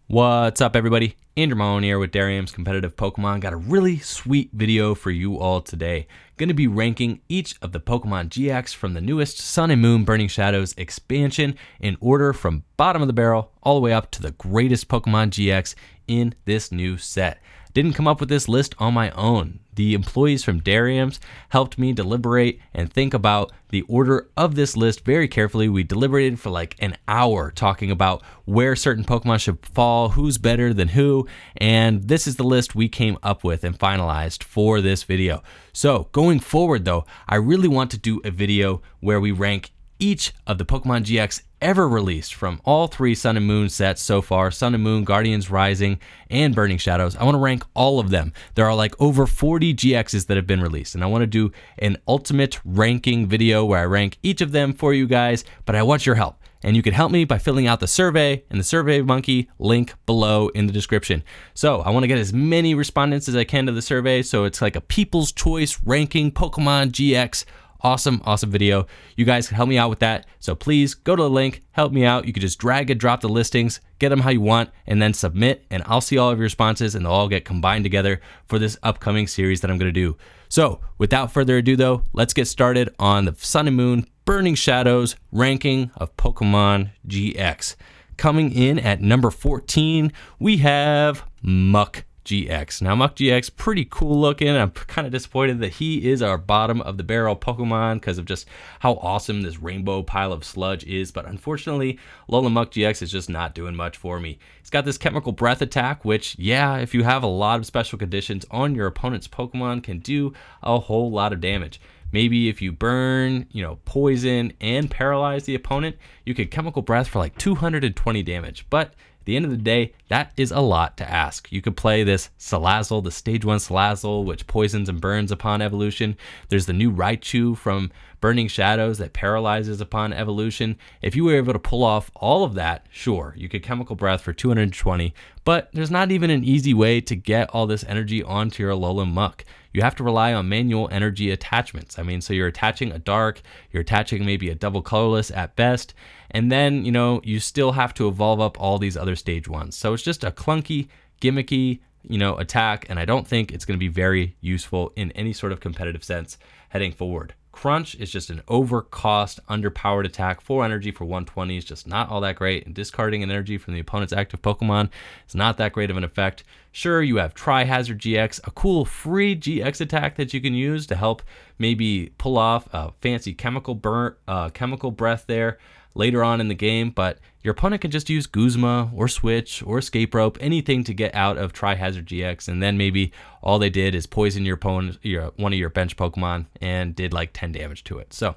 What's up, everybody? Andrew Mahone here with Derium's Competitive Pokemon. Got a really sweet video for you all today. Going to be ranking each of the Pokemon GX from the newest Sun and Moon Burning Shadows expansion in order from bottom of the barrel all the way up to the greatest Pokemon GX in this new set. Didn't come up with this list on my own. The employees from Derium's helped me deliberate and think about the order of this list very carefully. We deliberated for like an hour talking about where certain Pokemon should fall, who's better than who, and this is the list we came up with and finalized for this video. So going forward though, I really want to do a video where we rank each of the Pokemon GX ever released from all three Sun and Moon sets so far, Sun and Moon, Guardians Rising, and Burning Shadows. I want to rank all of them. There are like over 40 GXs that have been released, and I want to do an ultimate ranking video where I rank each of them for you guys, but I want your help. And you can help me by filling out the survey and the Survey Monkey link below in the description. So I want to get as many respondents as I can to the survey, so it's like a people's choice ranking Pokemon GX. Awesome video. You guys can help me out with that. So please go to the link, help me out. You can just drag and drop the listings, get them how you want, and then submit, and I'll see all of your responses and they'll all get combined together for this upcoming series that I'm going to do. So without further ado though, let's get started on the Sun and Moon Burning Shadows ranking of Pokemon GX. Coming in at number 14, we have Muk GX. Now Muk GX, pretty cool looking. I'm kind of disappointed that he is our bottom of the barrel Pokemon because of just how awesome this rainbow pile of sludge is, but unfortunately Alolan Muk GX is just not doing much for me. He's got this chemical breath attack, which if you have a lot of special conditions on your opponent's Pokemon, can do a whole lot of damage. Maybe if you burn, poison and paralyze the opponent, you could chemical breath for like 220 damage, but at the end of the day, that is a lot to ask. You could play this Salazzle, the stage 1 Salazzle, which poisons and burns upon evolution. There's the new Raichu from Burning Shadows that paralyzes upon evolution. If you were able to pull off all of that, sure, you could chemical breath for 220, but there's not even an easy way to get all this energy onto your Alolan Muk. You have to rely on manual energy attachments. So you're attaching a dark, you're attaching maybe a double colorless at best, and then, you still have to evolve up all these other stage 1s. So it's just a clunky, gimmicky, attack, and I don't think it's going to be very useful in any sort of competitive sense heading forward. Crunch is just an overcost, underpowered attack. 4 energy for 120 is just not all that great, and discarding an energy from the opponent's active Pokemon is not that great of an effect. Sure, you have Charizard GX, a cool free GX attack that you can use to help maybe pull off a fancy chemical breath there later on in the game, but your opponent can just use Guzma or Switch or Escape Rope, anything to get out of Charizard GX, and then maybe all they did is poison your opponent, one of your bench Pokemon, and did like 10 damage to it. So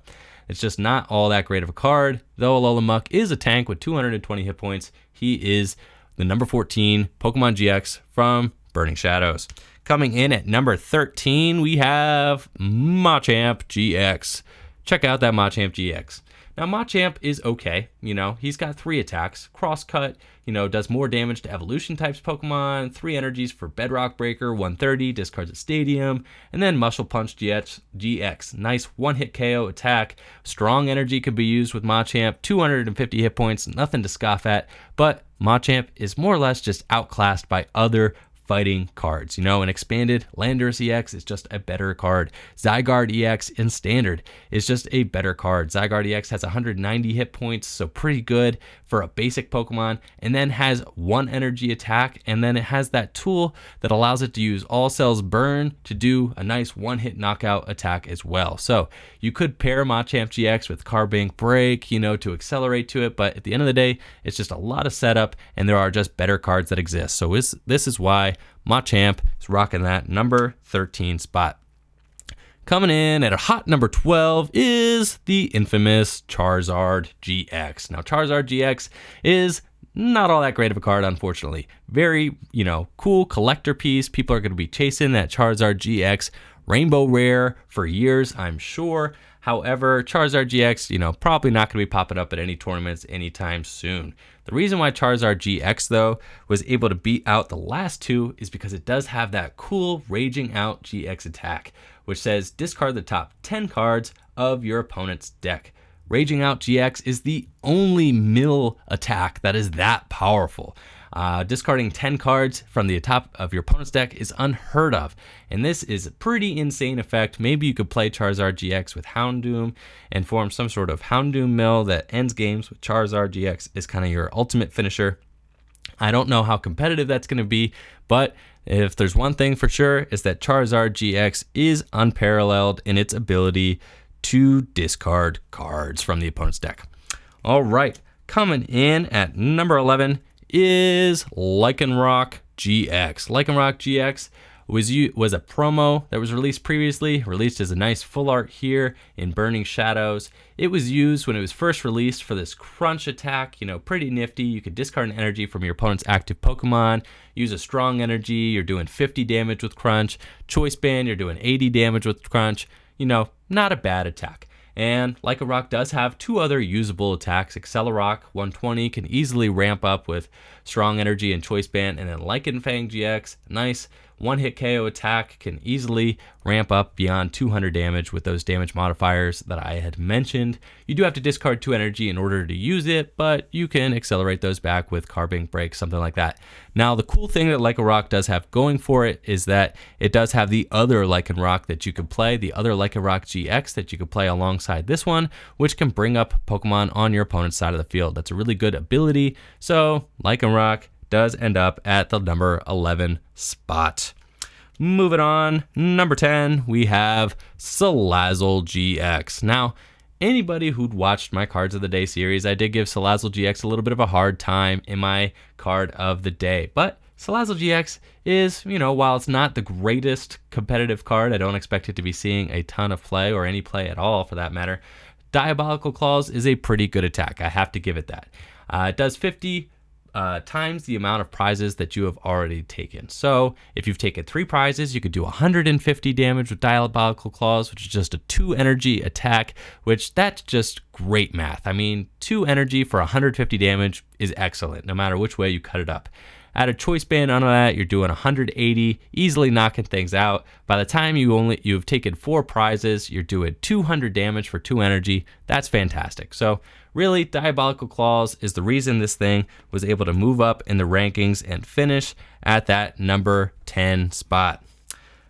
it's just not all that great of a card. Though Alolan Muk is a tank with 220 hit points, he is the number 14 Pokemon GX from Burning Shadows. Coming in at number 13, we have Machamp GX. Check out that Machamp GX. Now Machamp is okay, he's got 3 attacks, Crosscut, does more damage to evolution types Pokemon, 3 energies for Bedrock Breaker, 130, discards at Stadium, and then Muscle Punch GX, nice one-hit KO attack, strong energy could be used with Machamp, 250 hit points, nothing to scoff at, but Machamp is more or less just outclassed by other fighting cards. An expanded Landorus EX is just a better card. Zygarde EX in standard is just a better card. Zygarde EX has 190 hit points, so pretty good for a basic Pokemon, and then has 1 energy attack, and then it has that tool that allows it to use All Cells Burn to do a nice one-hit knockout attack as well. So you could pair Machamp GX with Carbink Break, to accelerate to it, but at the end of the day, it's just a lot of setup, and there are just better cards that exist. So this is why Machamp is rocking that number 13 spot. Coming in at a hot number 12 is the infamous Charizard GX. Now Charizard GX is not all that great of a card, unfortunately. Very, cool collector piece. People are going to be chasing that Charizard GX Rainbow Rare for years, I'm sure. However, Charizard GX, probably not going to be popping up at any tournaments anytime soon. The reason why Charizard GX, though, was able to beat out the last 2 is because it does have that cool Raging Out GX attack, which says discard the top 10 cards of your opponent's deck. Raging Out GX is the only mill attack that is that powerful. Discarding 10 cards from the top of your opponent's deck is unheard of, and this is a pretty insane effect. Maybe you could play Charizard GX with Houndoom and form some sort of Houndoom mill that ends games with Charizard GX is kind of your ultimate finisher. I don't know how competitive that's going to be, but if there's one thing for sure is that Charizard GX is unparalleled in its ability to discard cards from the opponent's deck. All right, coming in at number 11 is Lycanroc GX. Lycanroc GX was a promo that was released previously, released as a nice full art here in Burning Shadows. It was used when it was first released for this crunch attack, pretty nifty. You could discard an energy from your opponent's active Pokemon, use a strong energy, you're doing 50 damage with crunch. Choice Band, you're doing 80 damage with crunch. Not a bad attack. And Lycanroc does have two other usable attacks. Accelerock 120 can easily ramp up with strong energy and Choice Band, and then Lycanfang GX, nice one-hit KO attack, can easily ramp up beyond 200 damage with those damage modifiers that I had mentioned. You do have to discard 2 energy in order to use it, but you can accelerate those back with Carbink Break, something like that. Now, the cool thing that Lycanroc does have going for it is that it does have the other Lycanroc that you could play, the other Lycanroc GX that you could play alongside this one, which can bring up Pokemon on your opponent's side of the field. That's a really good ability. So Lycanroc does end up at the number 11 spot. Moving on, number 10, we have Salazzle GX. Now, anybody who'd watched my Cards of the Day series, I did give Salazzle GX a little bit of a hard time in my Card of the Day. But Salazzle GX is, while it's not the greatest competitive card, I don't expect it to be seeing a ton of play or any play at all for that matter. Diabolical Claws is a pretty good attack. I have to give it that. It does 50 times the amount of prizes that you have already taken. So if you've taken 3 prizes, you could do 150 damage with Diabolical Claws, which is just a 2 energy attack, which that's just great math. 2 energy for 150 damage is excellent, no matter which way you cut it up. Add a Choice Band on that, you're doing 180, easily knocking things out. By the time you've taken 4 prizes, you're doing 200 damage for 2 energy. That's fantastic. So really, Diabolical Claws is the reason this thing was able to move up in the rankings and finish at that number 10 spot.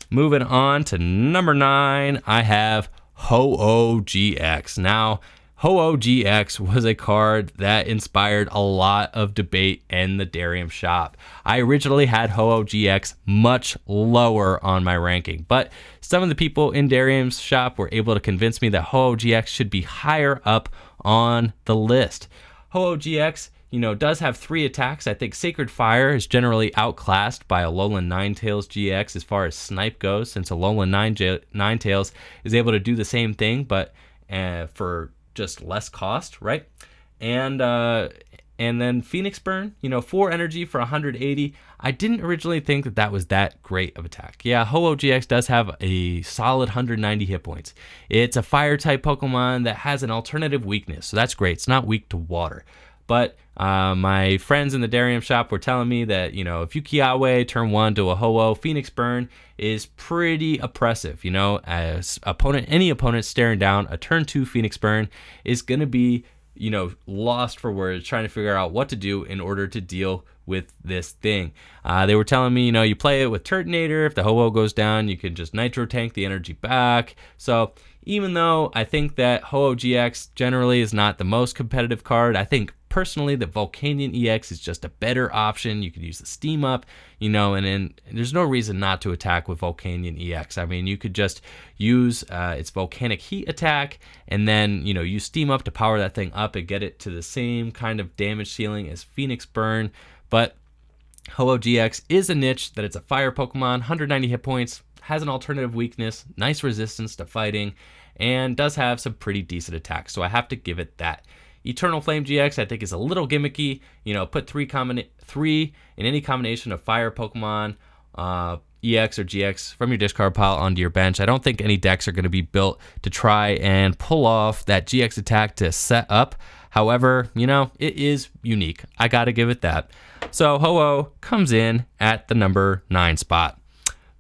Moving on to number 9, I have Ho-Oh GX. Now, Ho-Oh GX was a card that inspired a lot of debate in the Derium shop. I originally had Ho-Oh GX much lower on my ranking, but some of the people in Derium's shop were able to convince me that Ho-Oh GX should be higher up on the list. Ho-Oh GX, does have 3 attacks. I think Sacred Fire is generally outclassed by Alolan Ninetales GX as far as snipe goes, since Alolan Ninetales is able to do the same thing, but for just less cost, right? And then Phoenix Burn, 4 energy for 180. I didn't originally think that was that great of attack. Yeah, Ho-Oh GX does have a solid 190 hit points. It's a fire type Pokemon that has an alternative weakness, so that's great. It's not weak to water. But my friends in the Derium shop were telling me that, if you Kiawe turn 1 to a Ho-Oh, Phoenix Burn is pretty oppressive. As any opponent staring down a turn 2 Phoenix Burn is going to be, lost for words, trying to figure out what to do in order to deal with this thing. They were telling me, you play it with Turtonator. If the Ho-Oh goes down, you can just Nitro Tank the energy back. So even though I think that Ho-Oh GX generally is not the most competitive card, I think personally the Volcanion EX is just a better option. You could use the Steam Up, and then there's no reason not to attack with Volcanion EX. You could just use its Volcanic Heat attack and then, use Steam Up to power that thing up and get it to the same kind of damage ceiling as Phoenix Burn. But Ho-Oh GX is a niche that it's a fire Pokemon, 190 hit points, has an alternative weakness, nice resistance to fighting, and does have some pretty decent attacks. So I have to give it that. Eternal Flame GX I think is a little gimmicky. Put 3 in any combination of fire Pokemon, EX or GX from your discard pile onto your bench. I don't think any decks are going to be built to try and pull off that GX attack to set up. However, it is unique. I got to give it that. So Ho-Oh comes in at the number 9 spot.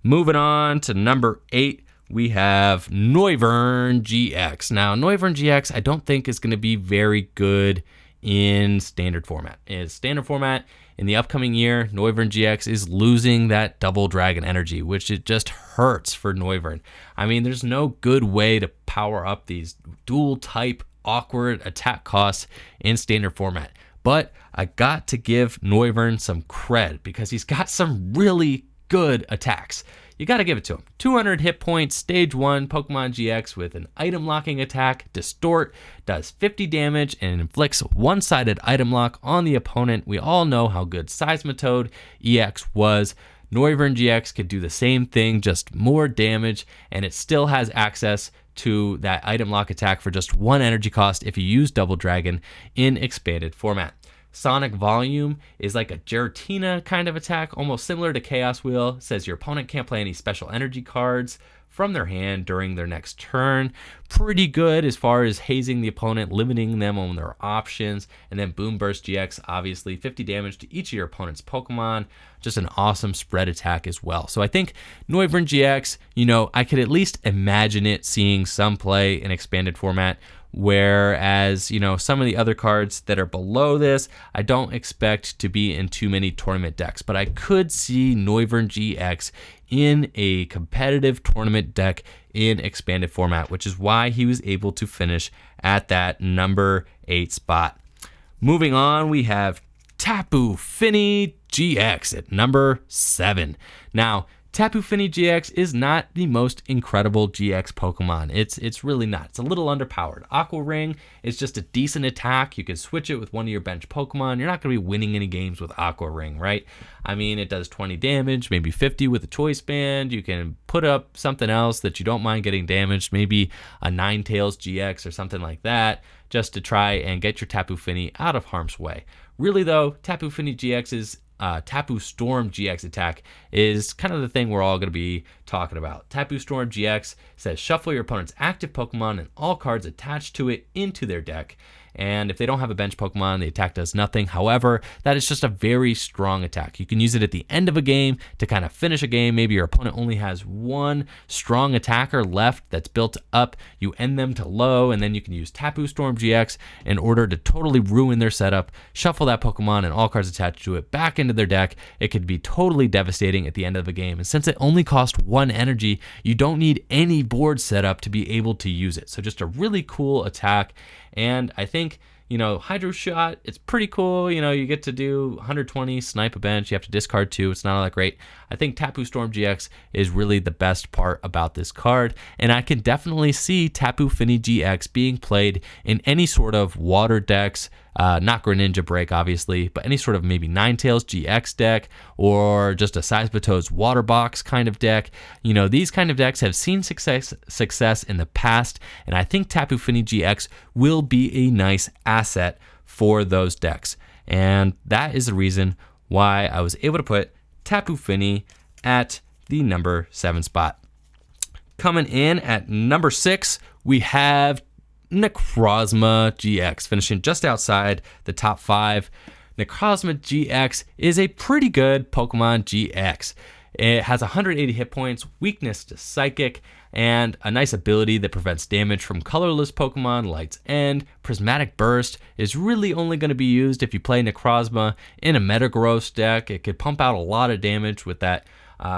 Moving on to number 8, we have Noivern GX. Now, Noivern GX I don't think is going to be very good in standard format. In standard format, in the upcoming year, Noivern GX is losing that double dragon energy, which it just hurts for Noivern. I mean, there's no good way to power up these dual type awkward attack costs in standard format. But I got to give Noivern some cred because he's got some really good attacks. You got to give it to him. 200 hit points, stage 1 Pokemon GX with an item locking attack. Distort does 50 damage and inflicts one-sided item lock on the opponent. We all know how good Seismitoad EX was. Noivern GX could do the same thing, just more damage, and it still has access to that item lock attack for just 1 energy cost if you use Double Dragon in expanded format. Sonic Volume is like a Giratina kind of attack, almost similar to Chaos Wheel. It says your opponent can't play any special energy cards from their hand during their next turn. Pretty good as far as hazing the opponent, limiting them on their options. And then Boom Burst GX, obviously 50 damage to each of your opponent's Pokemon. Just an awesome spread attack as well. So I think Noivern GX, I could at least imagine it seeing some play in expanded format. Whereas, some of the other cards that are below this, I don't expect to be in too many tournament decks. But I could see Noivern GX in a competitive tournament deck in expanded format, which is why he was able to finish at that number 8 spot. Moving on, we have Tapu Fini GX at number 7. Now, Tapu Fini GX is not the most incredible GX Pokemon. It's really not. It's a little underpowered. Aqua Ring is just a decent attack. You can switch it with one of your bench Pokemon. You're not going to be winning any games with Aqua Ring, right? I mean, it does 20 damage, maybe 50 with a Choice Band. You can put up something else that you don't mind getting damaged, maybe a Ninetales GX or something like that, just to try and get your Tapu Fini out of harm's way. Really, though, Tapu Fini GX's Tapu Storm GX attack is kind of the thing we're all going to be talking about. Tapu Storm GX says shuffle your opponent's active Pokemon and all cards attached to it into their deck. And if they don't have a bench Pokemon, the attack does nothing. However, that is just a very strong attack. You can use it at the end of a game to kind of finish a game. Maybe your opponent only has one strong attacker left that's built up. You end them to low, and then you can use Tapu Storm GX in order to totally ruin their setup, shuffle that Pokemon and all cards attached to it back into their deck. It could be totally devastating at the end of the game. And since it only costs 1 energy, you don't need any board setup to be able to use it. So just a really cool attack. And I think, Hydro Shot, it's pretty cool. You get to do 120, snipe a bench. You have to discard 2. It's not all that great. I think Tapu Storm GX is really the best part about this card. And I can definitely see Tapu Fini GX being played in any sort of water decks, not Greninja Break, obviously, but any sort of maybe Ninetales GX deck or just a Seismitoad's Water Box kind of deck. These kind of decks have seen success in the past, and I think Tapu Fini GX will be a nice asset for those decks. And that is the reason why I was able to put Tapu Fini at the number 7 spot. Coming in at number 6, we have Necrozma GX, finishing just outside the top 5. Necrozma GX is a pretty good Pokemon GX. It has 180 hit points, weakness to Psychic, and a nice ability that prevents damage from colorless Pokemon. Light's End. Prismatic Burst is really only going to be used if you play Necrozma in a Metagross deck. It could pump out a lot of damage with that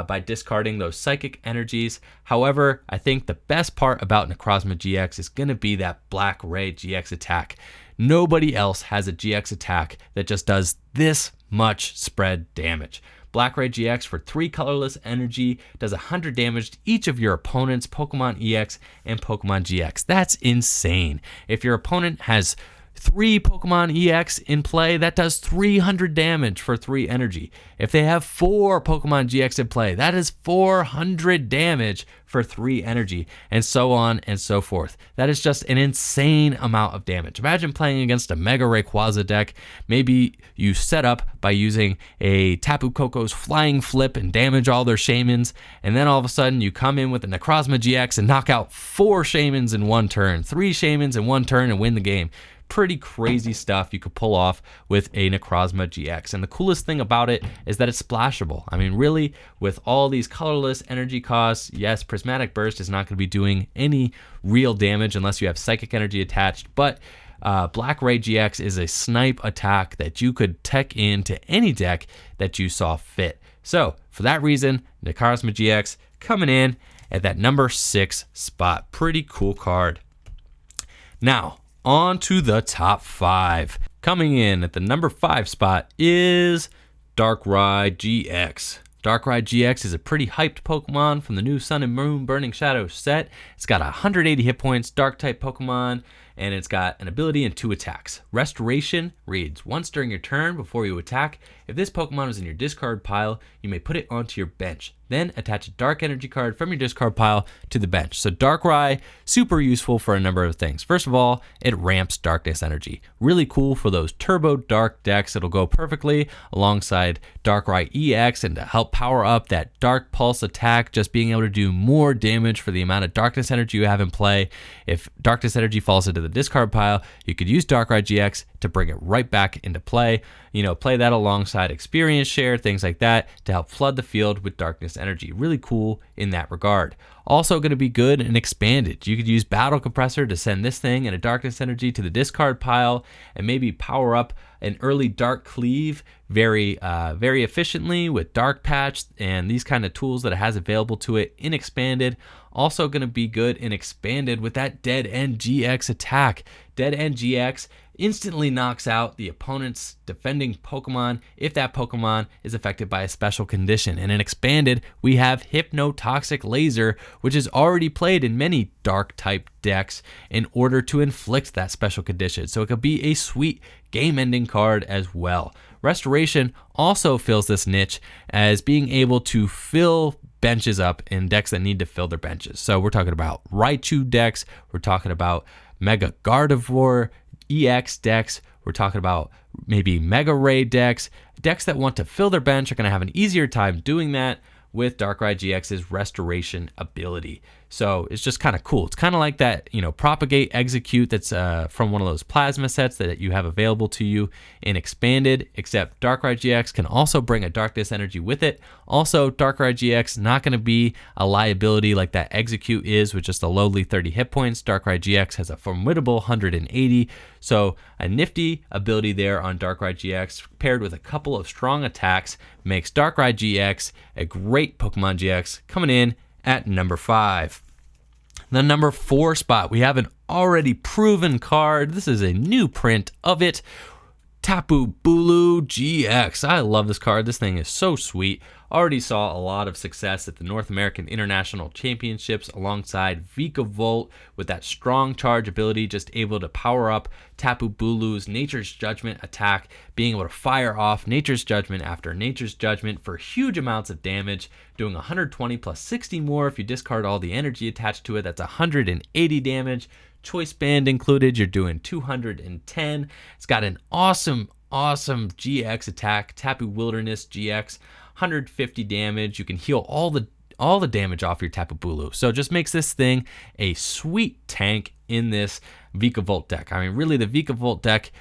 by discarding those psychic energies. However, I think the best part about Necrozma GX is going to be that Black Ray GX attack. Nobody else has a GX attack that just does this much spread damage. Black Ray GX for 3 colorless energy does 100 damage to each of your opponent's Pokemon EX and Pokemon GX. That's insane. If your opponent has 3 Pokemon EX in play, that does 300 damage for 3 energy. If they have 4 Pokemon GX in play, that is 400 damage for 3 energy, and so on and so forth. That is just an insane amount of damage. Imagine playing against a Mega Rayquaza deck. Maybe you set up by using a Tapu Koko's Flying Flip and damage all their Shaymins, and then all of a sudden you come in with a Necrozma GX and knock out 4 Shaymins in one turn, 3 Shaymins in one turn, and win the game. Pretty crazy stuff you could pull off with a Necrozma GX. And the coolest thing about it is that it's splashable. I mean, really, with all these colorless energy costs, yes, Prismatic Burst is not going to be doing any real damage unless you have Psychic Energy attached, but Darkrai GX is a snipe attack that you could tech into any deck that you saw fit. So for that reason, Necrozma GX coming in at that number 6 spot. Pretty cool card. Now, on to the top 5. Coming in at the number 5 spot is Darkrai GX. Darkrai GX is a pretty hyped Pokemon from the new Sun and Moon Burning Shadows set. It's got 180 hit points, Dark-type Pokemon, and it's got an ability and 2 attacks. Restoration reads, once during your turn before you attack, if this Pokemon is in your discard pile, you may put it onto your bench. Then attach a Dark Energy card from your discard pile to the bench. So Darkrai, super useful for a number of things. First of all, it ramps Darkness Energy. Really cool for those Turbo Dark decks. It'll go perfectly alongside Darkrai EX, and to help power up that Dark Pulse attack, just being able to do more damage for the amount of Darkness Energy you have in play. If Darkness Energy falls into the discard pile, you could use Darkrai GX to bring it right back into play. You know, play that alongside Experience Share, things like that, to help flood the field with Darkness Energy. Really cool in that regard. Also going to be good and expanded. You could use Battle Compressor to send this thing and a Darkness Energy to the discard pile, and maybe power up an early Dark Cleave very efficiently with Dark Patch and these kind of tools that it has available to it in expanded. Also going to be good in expanded with that Dead End GX attack. Dead End GX instantly knocks out the opponent's defending Pokemon if that Pokemon is affected by a special condition. And in expanded, we have Hypnotoxic Laser, which is already played in many dark type decks in order to inflict that special condition. So it could be a sweet game ending card as well. Restoration also fills this niche as being able to fill benches up in decks that need to fill their benches. So we're talking about Raichu decks, we're talking about Mega Gardevoir EX decks, we're talking about maybe Mega Ray decks. Decks that want to fill their bench are going to have an easier time doing that with Darkrai GX's restoration ability. So it's just kind of cool. It's kind of like that, you know, Propagate Execute that's from one of those plasma sets that you have available to you in expanded, except Darkrai GX can also bring a Darkness Energy with it. Also, Darkrai GX not going to be a liability like that Execute is with just a lowly 30 hit points. Darkrai GX has a formidable 180. So a nifty ability there on Darkrai GX paired with a couple of strong attacks makes Darkrai GX a great Pokemon GX, coming in at number 5. The number 4 spot, we have an already proven card. This is a new print of it. Tapu Bulu GX. I love this card. This thing is so sweet. Already saw a lot of success at the North American International Championships alongside Vikavolt with that strong charge ability, just able to power up Tapu Bulu's Nature's Judgment attack, being able to fire off Nature's Judgment after Nature's Judgment for huge amounts of damage, doing 120 plus 60 more if you discard all the energy attached to it. That's 180 damage. Choice band included, you're doing 210. It's got an awesome GX attack, Tapu Wilderness GX, 150 damage. You can heal all the damage off your Tapu Bulu. So it just makes this thing a sweet tank in this Vikavolt deck. I mean, really, the Vikavolt deck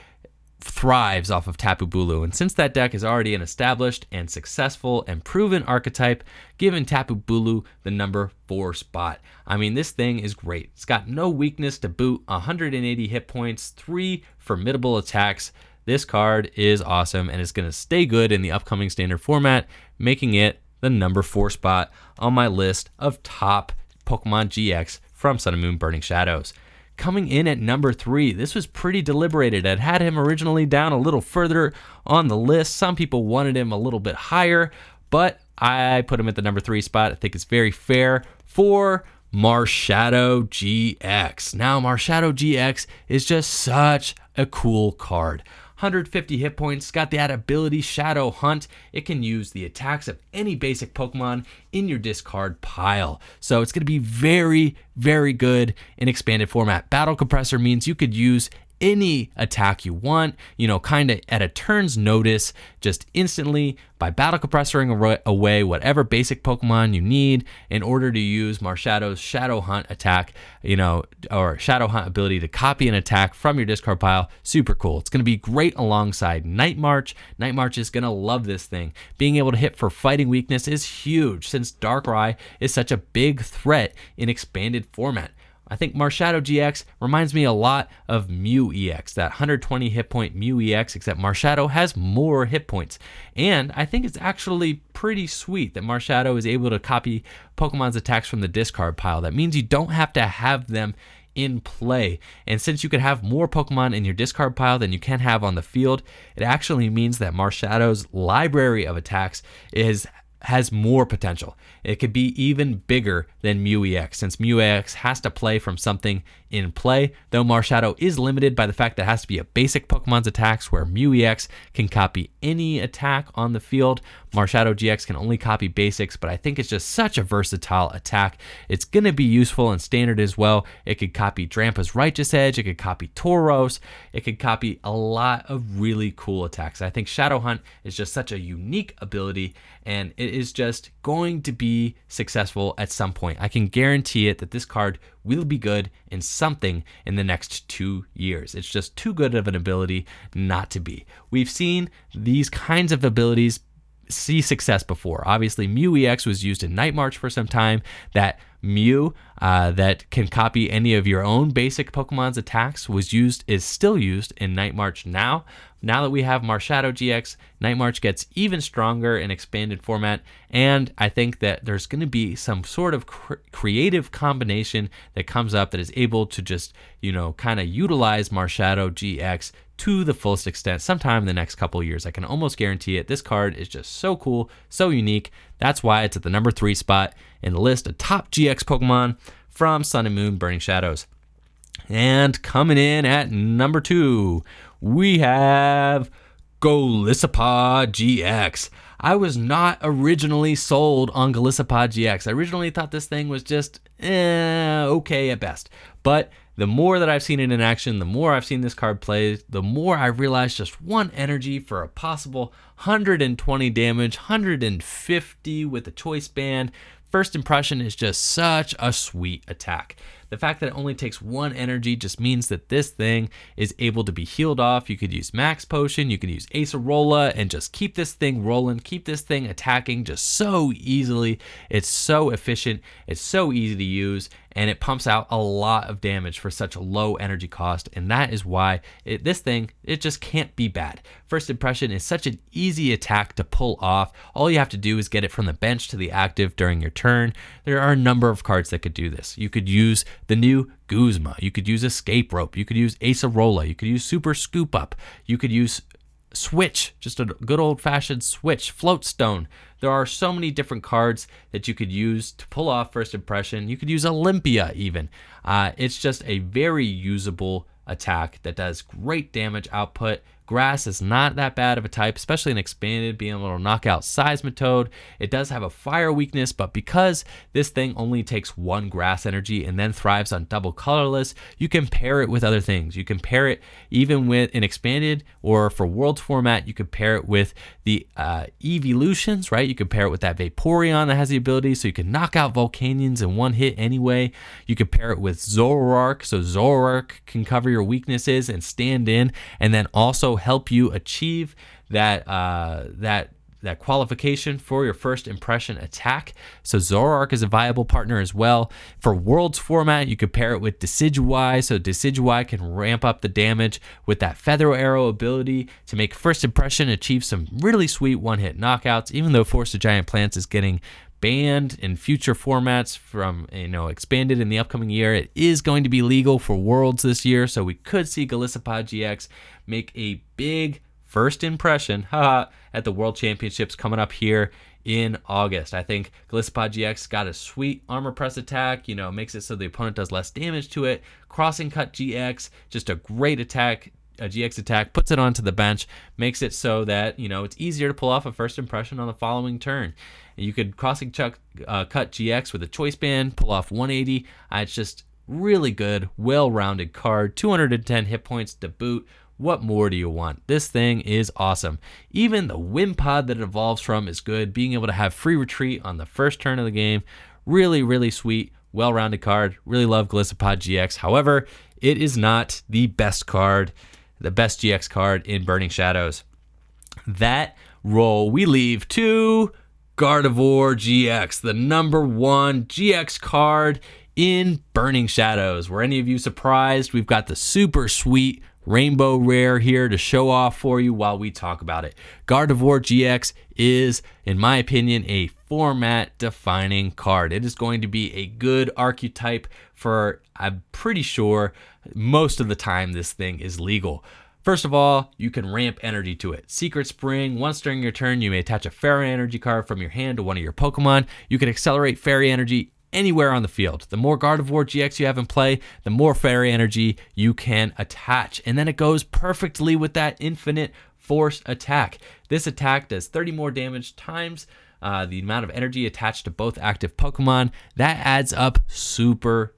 thrives off of Tapu Bulu, and since that deck is already an established and successful and proven archetype, giving Tapu Bulu the number 4 spot. I mean, this thing is great. It's got no weakness to boot, 180 hit points, 3 formidable attacks. This card is awesome, and it's going to stay good in the upcoming standard format, making it the number 4 spot on my list of top Pokemon GX from Sun and Moon Burning Shadows. Coming in at number 3, this was pretty deliberated. I'd had him originally down a little further on the list. Some people wanted him a little bit higher, but I put him at the number 3 spot. I think it's very fair for Marshadow GX. Now, Marshadow GX is just such a cool card. 150 hit points, got that ability Shadow Hunt. It can use the attacks of any basic Pokemon in your discard pile. So it's going to be very, very good in expanded format. Battle Compressor means you could use any attack you want, you know, kind of at a turn's notice, just instantly by Battle Compressoring away whatever basic Pokemon you need in order to use Marshadow's Shadow Hunt attack, you know, or Shadow Hunt ability to copy an attack from your discard pile. Super cool. It's going to be great alongside Night March. Night March is going to love this thing. Being able to hit for fighting weakness is huge since Darkrai is such a big threat in expanded format. I think Marshadow GX reminds me a lot of Mew EX, that 120 hit point Mew EX, except Marshadow has more hit points. And I think it's actually pretty sweet that Marshadow is able to copy Pokemon's attacks from the discard pile. That means you don't have to have them in play. And since you could have more Pokemon in your discard pile than you can have on the field, it actually means that Marshadow's library of attacks has more potential. It could be even bigger than Mew EX, since Mew EX has to play from something in play, though Marshadow is limited by the fact that it has to be a basic Pokemon's attacks, where Mew EX can copy any attack on the field. Marshadow GX can only copy basics, but I think it's just such a versatile attack. It's going to be useful in standard as well. It could copy Drampa's Righteous Edge, it could copy Tauros, it could copy a lot of really cool attacks. I think Shadow Hunt is just such a unique ability, and it is just going to be successful at some point. I can guarantee it that this card will be good in something in the next 2 years. It's just too good of an ability not to be. We've seen these kinds of abilities see success before. Obviously, Mew EX was used in Night March for some time. That Mew that can copy any of your own basic Pokemon's attacks is still used in Night March now. Now that we have Marshadow GX, Night March gets even stronger in expanded format, and I think that there's going to be some sort of creative combination that comes up that is able to just, kind of utilize Marshadow GX to the fullest extent sometime in the next couple of years. I can almost guarantee it. This card is just so cool, so unique. That's why it's at the number 3 spot in the list of top GX Pokemon from Sun and Moon Burning Shadows. And coming in at number 2, we have Golisopod GX. I was not originally sold on Golisopod GX. I originally thought this thing was just okay at best. But the more that I've seen it in action, the more I've seen this card play, the more I realized just 1 energy for a possible 120 damage, 150 with a choice band. First impression is just such a sweet attack. The fact that it only takes 1 energy just means that this thing is able to be healed off. You could use Max Potion, you could use Acerola, and just keep this thing rolling, keep this thing attacking just so easily. It's so efficient, it's so easy to use, and it pumps out a lot of damage for such a low energy cost, and that is why this thing just can't be bad. First impression is such an easy attack to pull off. All you have to do is get it from the bench to the active during your turn. There are a number of cards that could do this. You could use the new Guzma, you could use Escape Rope, you could use Acerola, you could use Super Scoop Up, you could use Switch, just a good old-fashioned Switch, Float Stone. There are so many different cards that you could use to pull off first impression. You could use Olympia even. It's just a very usable attack that does great damage output. Grass is not that bad of a type, especially in expanded, being able to knock out Seismitoad. It does have a fire weakness, but because this thing only takes 1 grass energy and then thrives on double colorless, you can pair it with other things. You can pair it even with an expanded, or for Worlds format, you could pair it with the Evolutions, right? You could pair it with that Vaporeon that has the ability, so you can knock out Volcanions in 1 hit anyway. You could pair it with Zoroark, so Zoroark can cover your weaknesses and stand in, and then also help you achieve that qualification for your first impression attack. So Zoroark is a viable partner as well. For Worlds format, you could pair it with Decidueye, so Decidueye can ramp up the damage with that Feather Arrow ability to make first impression achieve some really sweet 1-hit knockouts, even though Force of Giant Plants is getting banned in future formats from expanded in the upcoming year. It is going to be legal for Worlds this year, so we could see Golisopod GX make a big first impression at the World Championships coming up here in August. I think Golisopod GX got a sweet armor press attack, makes it so the opponent does less damage to it. Crossing Cut GX, just a great attack. A GX attack, puts it onto the bench, makes it so that it's easier to pull off a first impression on the following turn. You could Crossing Cut GX with a choice band, pull off 180. It's just really good, well-rounded card. 210 hit points to boot. What more do you want? This thing is awesome. Even the Wimpod that it evolves from is good. Being able to have free retreat on the first turn of the game, really, really sweet, well-rounded card. Really love Golisopod GX. However, it is not the best card, the best GX card in Burning Shadows. That role we leave to Gardevoir GX, the number 1 GX card in Burning Shadows. Were any of you surprised? We've got the super sweet rainbow rare here to show off for you while we talk about it. Gardevoir GX is, in my opinion, a format defining card. It is going to be a good archetype for, I'm pretty sure, most of the time this thing is legal. First of all, you can ramp energy to it. Secret Spring, once during your turn, you may attach a fairy energy card from your hand to one of your Pokemon. You can accelerate fairy energy anywhere on the field. The more Gardevoir GX you have in play, the more fairy energy you can attach. And then it goes perfectly with that infinite force attack. This attack does 30 more damage times the amount of energy attached to both active Pokemon. That adds up super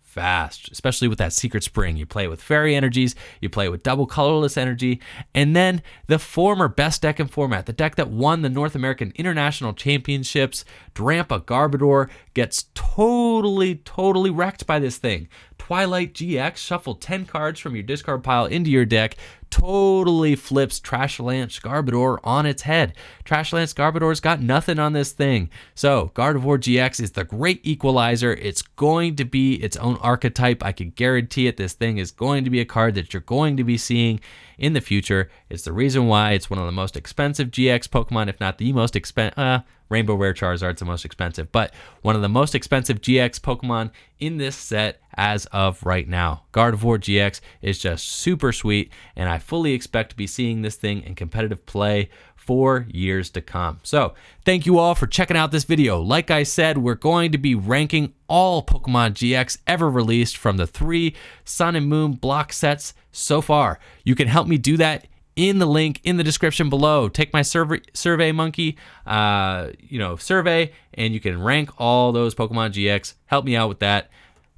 fast, especially with that Secret Spring. You play it with fairy energies, you play it with double colorless energy, and then the former best deck in format, the deck that won the North American International Championships, Drampa Garbodor, gets totally wrecked by this thing. Twilight GX, shuffle 10 cards from your discard pile into your deck, totally flips Trashlanche Garbodor on its head. Trashlanche Garbodor's got nothing on this thing. So Gardevoir GX is the great equalizer. It's going to be its own archetype. I can guarantee it. This thing is going to be a card that you're going to be seeing in the future. It's the reason why it's one of the most expensive GX Pokemon, if not the most expensive. Rainbow Rare Charizard's the most expensive, but one of the most expensive GX Pokemon in this set as of right now. Gardevoir GX is just super sweet, and I fully expect to be seeing this thing in competitive play for years to come. So thank you all for checking out this video. Like I said, we're going to be ranking all Pokemon GX ever released from the 3 Sun and Moon block sets so far. You can help me do that in the link in the description below. Take my survey monkey survey, and you can rank all those Pokemon GX. Help me out with that.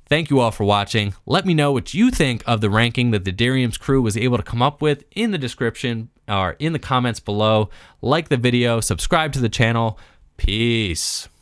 Thank you all for watching. Let me know what you think of the ranking that the Derium's crew was able to come up with in the description or in the comments below. Like the video, subscribe to the channel. Peace.